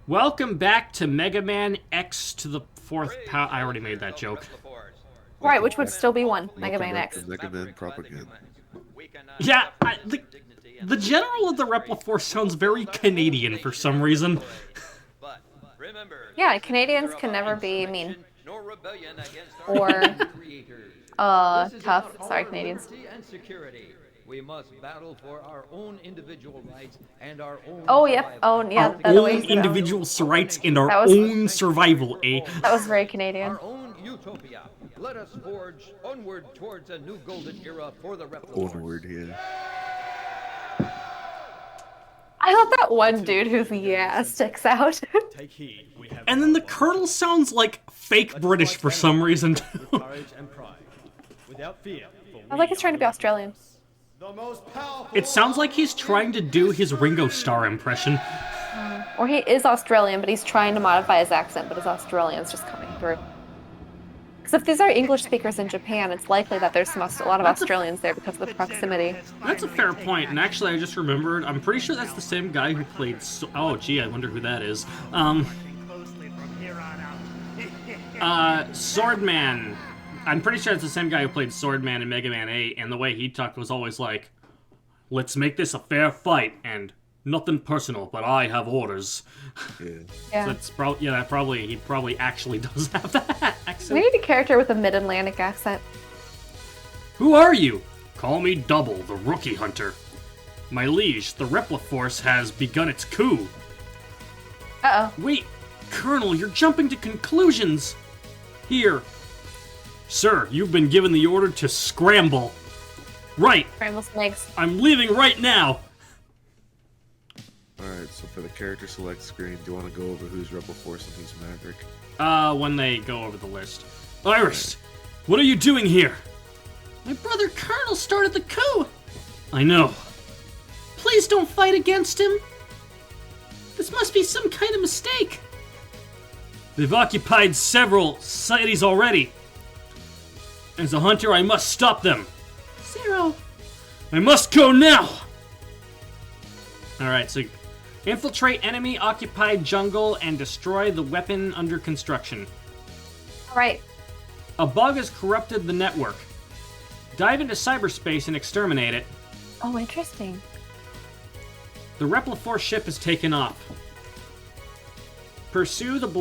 Welcome back to Megaman X to the fourth power. I already made that joke. Right, which would still be one, Megaman X. Megaman propaganda. Yeah, the general of the Repliforce sounds very Canadian for some reason. Yeah, Canadians can never be mean. Or, tough. Sorry, Canadians. We must battle for our own individual rights and our own Oh, yep. Oh, yeah. Our own individual rights and our own survival, eh? That was very Canadian. our own utopia. Let us forge onward towards a new golden era for the Repliforce. Onward, yeah. I love that one dude whose yeah sticks out. And then the Colonel sounds like fake British for some reason, too. I like he's trying to be Australian. It sounds like he's trying to do his Ringo Starr impression. Or he is Australian, but he's trying to modify his accent, but his Australian's just coming through. Because if these are English speakers in Japan, it's likely that there's a lot of Australians there because of the proximity. That's a fair point, and actually I just remembered, I'm pretty sure that's the same guy who played oh gee, I wonder who that is. Swordman. I'm pretty sure it's the same guy who played Swordman in Mega Man 8, and the way he talked was always like, let's make this a fair fight, and nothing personal, but I have orders. Yeah. So it's he probably actually does have that accent. We need a character with a mid-Atlantic accent. Who are you? Call me Double, the Rookie Hunter. My liege, the Repliforce has begun its coup. Uh-oh. Wait, Colonel, you're jumping to conclusions. Here. Sir, you've been given the order to scramble. Right. Scramble snakes. I'm leaving right now. Alright, so for the character select screen, do you want to go over who's Repliforce and who's Maverick? When they go over the list. Iris, what are you doing here? My brother Colonel started the coup. I know. Please don't fight against him. This must be some kind of mistake. They've occupied several cities already. As a hunter, I must stop them. Zero. I must go now. Alright, so infiltrate enemy-occupied jungle and destroy the weapon under construction. Alright. A bug has corrupted the network. Dive into cyberspace and exterminate it. Oh, interesting. The Repliforce ship has taken off. Pursue and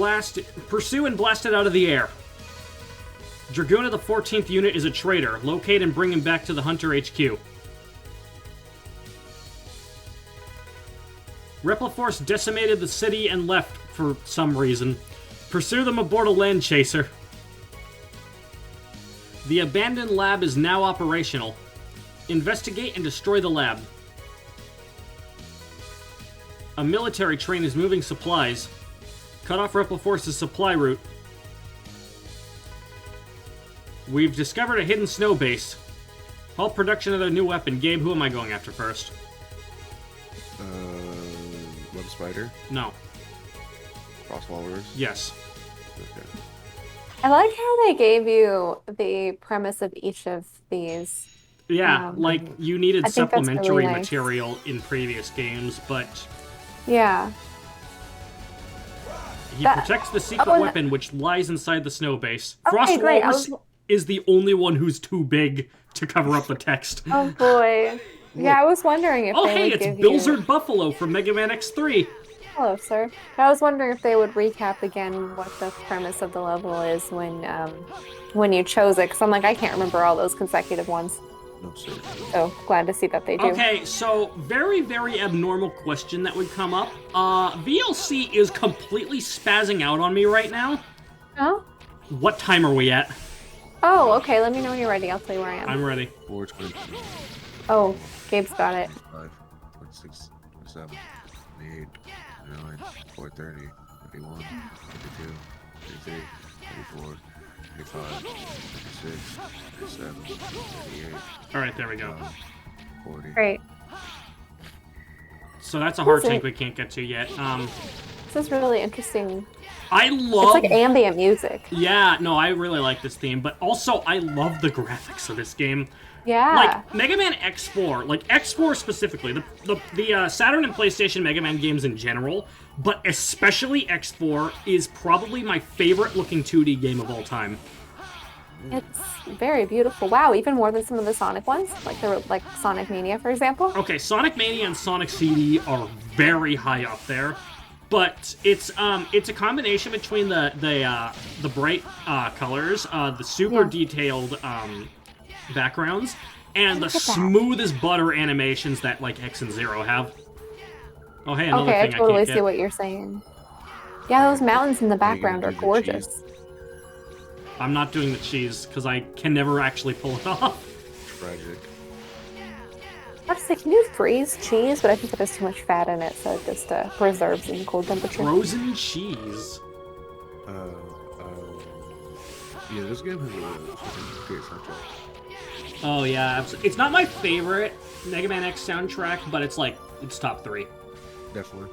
blast it out of the air. Dragoon of the 14th Unit is a traitor. Locate and bring him back to the Hunter HQ. Repliforce decimated the city and left for some reason. Pursue them aboard a land chaser. The abandoned lab is now operational. Investigate and destroy the lab. A military train is moving supplies. Cut off Repliforce's supply route. We've discovered a hidden snow base. Halt production of their new weapon. Gabe, who am I going after first? Web Spider? No. Crosswallers? Yes. Okay. I like how they gave you the premise of each of these. Yeah, like, you needed I think that's supplementary really nice. material in previous games, but Yeah. he protects the secret and weapon which lies inside the snow base. Okay, great. Frostwalrus is the only one who's too big to cover up the text. Oh boy. Yeah, I was wondering if Oh, they hey, would it's give Bilzard you... Buffalo from Mega Man X3. Hello, sir. I was wondering if they would recap again what the premise of the level is when you chose it, because I'm like, I can't remember all those consecutive ones. No, sir. So glad to see that they do. Okay, so very, very abnormal question that would come up. VLC is completely spazzing out on me right now. Oh? What time are we at? Oh, okay. Let me know when you're ready. I'll tell you where I am. I'm ready. 422, Oh, Gabe's got it. 5, 26, 27, 28, 29, 430, 51, 52, 53, 54, 55, 56, 57, 58, Alright, there we go. 40. Great. So that's a hard That's tank it. we can't get to yet. This is really interesting. I love... It's like ambient music. Yeah, no, I really like this theme, but also I love the graphics of this game. Yeah. Like, Mega Man X4, like X4 specifically, the Saturn and PlayStation Mega Man games in general, but especially X4 is probably my favorite looking 2D game of all time. It's very beautiful. Wow, even more than some of the Sonic ones, like Sonic Mania, for example. Okay, Sonic Mania and Sonic CD are very high up there, but it's a combination between the bright colors, the super detailed backgrounds, and the smooth as butter animations that like X and Zero have. Oh hey, another thing I totally can't see get. what you're saying. Yeah, those mountains in the background are gorgeous. I'm not doing the cheese because I can never actually pull it off. Tragic. I was like, can you freeze cheese? But I think that there's too much fat in it, so it just preserves in cold temperature. Frozen cheese. Yeah, this game has a great soundtrack. Oh yeah, it's not my favorite Mega Man X soundtrack, but it's top 3. Definitely.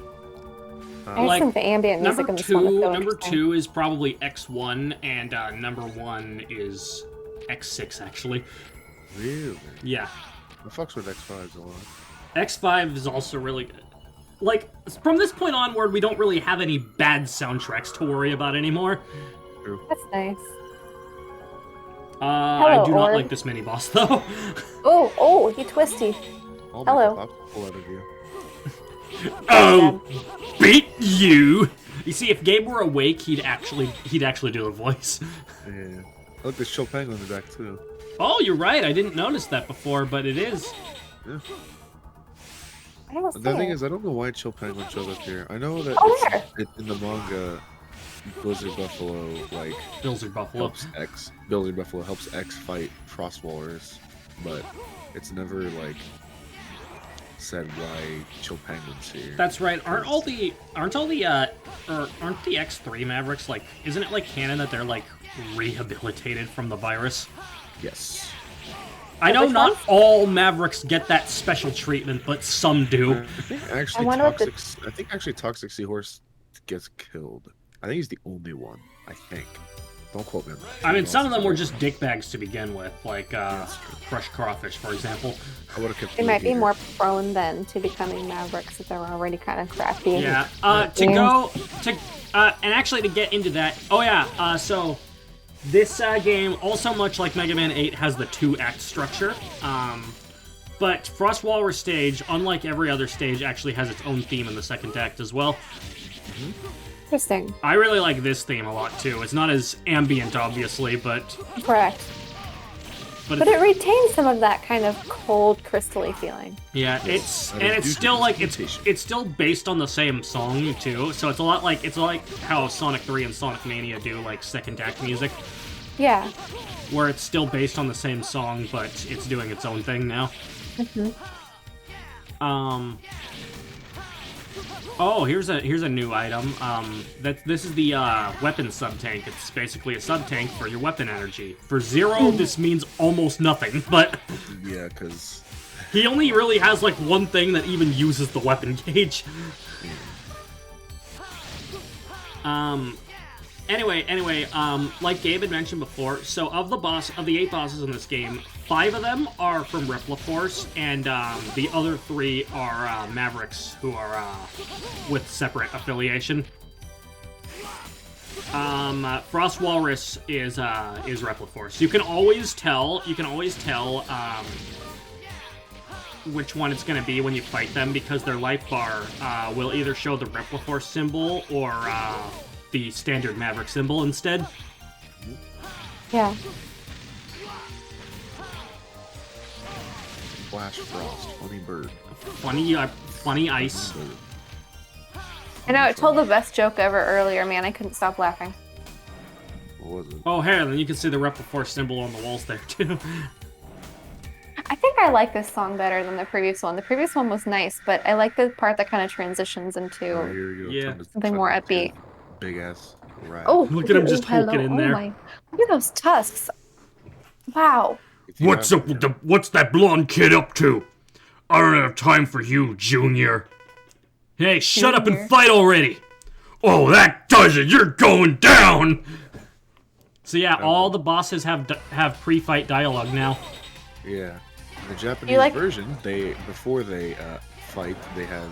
I just think the ambient music in this one is so number interesting. 2 is probably X1, and number 1 is X6, actually. Really? Yeah. I fucks with X5s a lot. X5 is also really good. Like, from this point onward, we don't really have any bad soundtracks to worry about anymore. True. That's nice. I do not like this mini-boss, though. Oh, he twisty. I'll Hello. make a popsicle out of you. Oh, beat you! You see, if Gabe were awake, he'd actually do the voice. Yeah. Look, there's Chopin on the back, too. Oh, you're right. I didn't notice that before, but it is. Yeah. I don't The see thing it. is, I don't know why Chopin would show up here. I know that in the manga, Blizzard Buffalo, like, Blizzard Buffalo. Blizzard Buffalo helps X fight Frost Walrus, but it's never, like, said why Chopin's here. That's right. Aren't the X3 Mavericks, like, isn't it like canon that they're like rehabilitated from the virus? Yes. I know not all Mavericks get that special treatment, but some do. I think actually Toxic Seahorse gets killed. I think he's the only one. I think. Don't quote me on that. I mean, some of them were just dickbags to begin with, like Crushed Crawfish, for example. I would have kept. They might be more prone then to becoming Mavericks if they're already kind of crafty. Yeah. And actually to get into that. Oh yeah. So this game, also much like Mega Man 8, has the 2-act structure. But Frost Walrus stage, unlike every other stage, actually has its own theme in the second act as well. Interesting. I really like this theme a lot too. It's not as ambient, obviously, but Correct. But it retains some of that kind of cold, crystally feeling. Yeah, it's still based on the same song too. So it's a lot like how Sonic 3 and Sonic Mania do like second act music. Yeah. Where it's still based on the same song, but it's doing its own thing now. Oh, here's a new item. This is the weapon sub-tank. It's basically a sub-tank for your weapon energy. For Zero, this means almost nothing, but yeah, because he only really has like one thing that even uses the weapon gauge. Anyway, like Gabe had mentioned before, so of the 8 bosses in this game, 5 of them are from Repliforce, and the other 3 are Mavericks, who are with separate affiliation. Frost Walrus is Repliforce. You can always tell which one it's going to be when you fight them, because their life bar will either show the Repliforce symbol or the standard Maverick symbol instead. Yeah. Flash Frost, funny bird. Funny ice. I know, it told the best joke ever earlier, man. I couldn't stop laughing. What was it? Oh, hey, then you can see the Repliforce symbol on the walls there, too. I think I like this song better than the previous one. The previous one was nice, but I like the part that kind of transitions into something more upbeat. Big ass rat. Oh, look at him just hulking in there. Look at those tusks. Wow. What's that blonde kid up to? I don't have time for you, Junior. Hey, shut up and fight already! Oh, that does it! You're going down! So yeah, all the bosses have pre-fight dialogue now. Yeah. In the Japanese version, before they fight, they have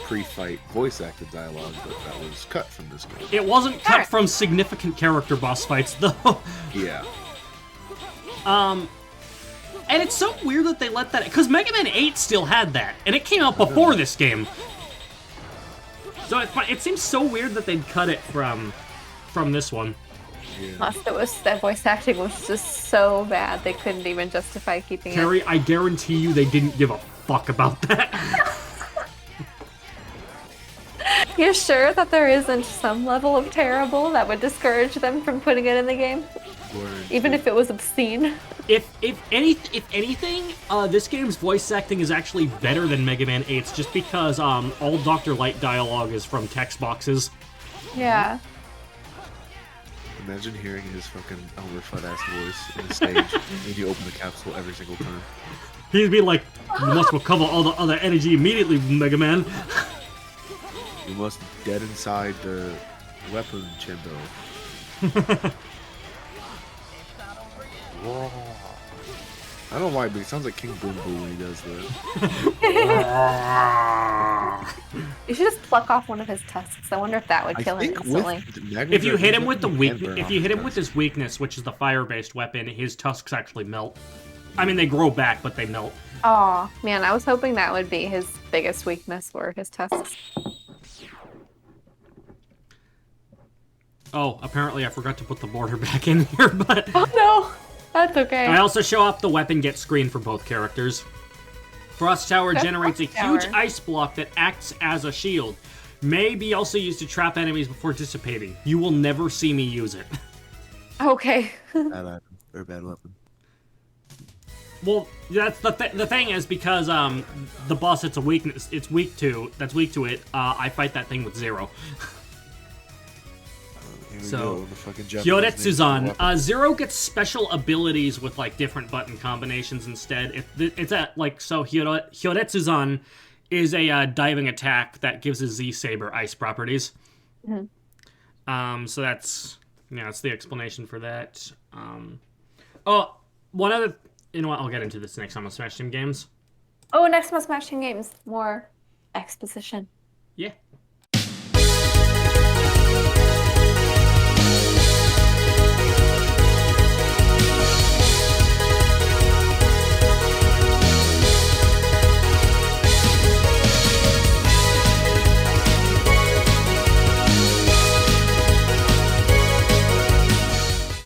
pre-fight voice-acted dialogue, but that was cut from this game. It wasn't cut from significant character boss fights, though. Yeah. And it's so weird that they let that... Because Mega Man 8 still had that, and it came out before this game. So it seems so weird that they'd cut it from this one. Yeah. Plus, that voice acting was just so bad they couldn't even justify keeping Carrie, I guarantee you they didn't give a fuck about that. You're sure that there isn't some level of terrible that would discourage them from putting it in the game? Even if it was obscene? If anything, this game's voice acting is actually better than Mega Man 8's just because all Dr. Light dialogue is from text boxes. Yeah. Imagine hearing his fucking overfed-ass voice in the stage when you open the capsule every single time. He'd be like, you must recover all the other energy immediately, Mega Man. You must get inside the weapon chamber. I don't know why, but he sounds like King Boom Boom when he does that. You should just pluck off one of his tusks. I wonder if that would kill him instantly. If you hit him with the if you hit him with his weakness, which is the fire-based weapon, his tusks actually melt. I mean, they grow back, but they melt. Oh man, I was hoping that would be his biggest weakness, were his tusks. Oh, apparently I forgot to put the border back in here, but... Oh no! That's okay. I also show off the weapon get screen for both characters. Frost Tower generates a huge ice block that acts as a shield. May be also used to trap enemies before dissipating. You will never see me use it. Okay. Bad item, or bad weapon. Well, that's the thing is because the boss that's weak to it, I fight that thing with Zero. So, Hyodetsuzan. Zero gets special abilities with, like, different button combinations instead. Hyodetsuzan is a diving attack that gives a Z-Saber ice properties. Mm-hmm. So that's the explanation for that. One other... You know what, I'll get into this next time on Smash Team Games. Oh, next time on Smash Team Games. More exposition. Yeah.